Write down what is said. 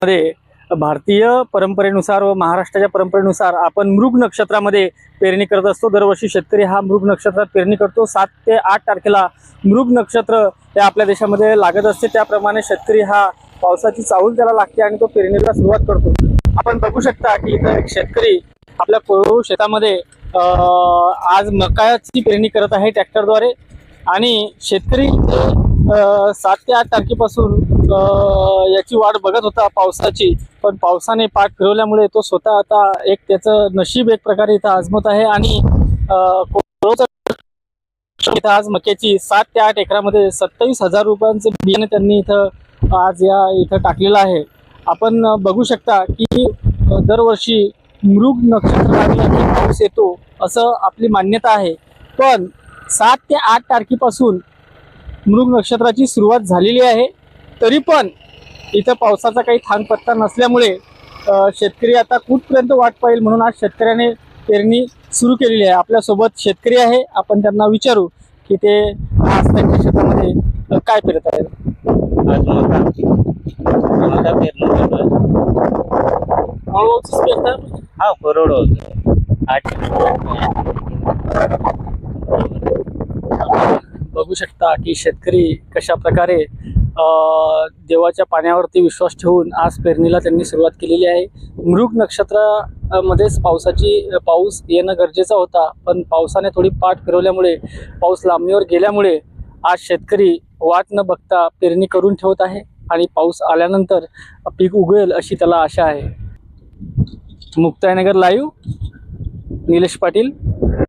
मध्ये भारतीय परंपरेनुसार व महाराष्ट्राच्या परंपरेनुसार आपण मृग नक्षत्रामध्ये पेरणी करत असतो। दरवर्षी शेतकरी हा मृग नक्षत्रात पेरणी करतो। 7 ते 8 तारखेला मृग नक्षत्र हे आपल्या देशामध्ये लागत असते। त्याप्रमाणे शेतकरी हा पावसाची चाहूल त्याला लागते आणि तो पेरणीला सुरुवात करतो। आपण बघू शकता की इथं एक शेतकरी आपल्या कोरडवाहू शेतामध्ये आज मकाची पेरणी करत आहे ट्रॅक्टरद्वारे। आणि शेतकरी 7 ते 8 तारखेपासून याची वाट बघत होता पावसाची, पण पावसाने पाठ फिरवल्यामुळे तो स्वतः आता एक त्याचं नशीब एक प्रकारे इथं आजमत आहे। आणि इथं आज मक्याची 7 ते 8 एकरामध्ये 27,000 रुपयांचं बियाणे त्यांनी इथं आज इथं टाकलेलं आहे। आपण बघू शकता की दरवर्षी मृग नक्षत्र लागलं की पाऊस येतो असं आपली मान्यता आहे, पण 7 ते 8 तारखेपासून मृग नक्षत्राची सुरुवात झालेली आहे। तरी पण इथं पावसाचा काही थांगपत्ता नसल्यामुळे शेतकरी आता कुठपर्यंत वाट पाहिल म्हणून आज शेतकऱ्याने पेरणी सुरू केलेली आहे। आपल्यासोबत शेतकरी आहे, आपण त्यांना विचारू की ते आज त्यांच्या शेतामध्ये काय पेरत आहेत। आज मका पेरणी हा कोरड होतं 8 बघू शकता की शेतकरी कशा प्रकारे देवाच्या पाण्यावरती विश्वास ठेवून आज पेरणीला त्यांनी सुरुवात केलेली आहे। मृग नक्षत्रामध्येच पाऊस येणं गरजेचा होता, पण पावसाने थोडी पाठ फिरवल्यामुळे पाऊस लांबणीवर गेल्यामुळे आज शेतकरी वाट न बघता पेरणी करून ठेवत आहे आणि पाऊस आल्यानंतर पीक उगवेल अशी त्याला आशा आहे। मुक्ताईनगर लाईव्ह, निलेश पाटील।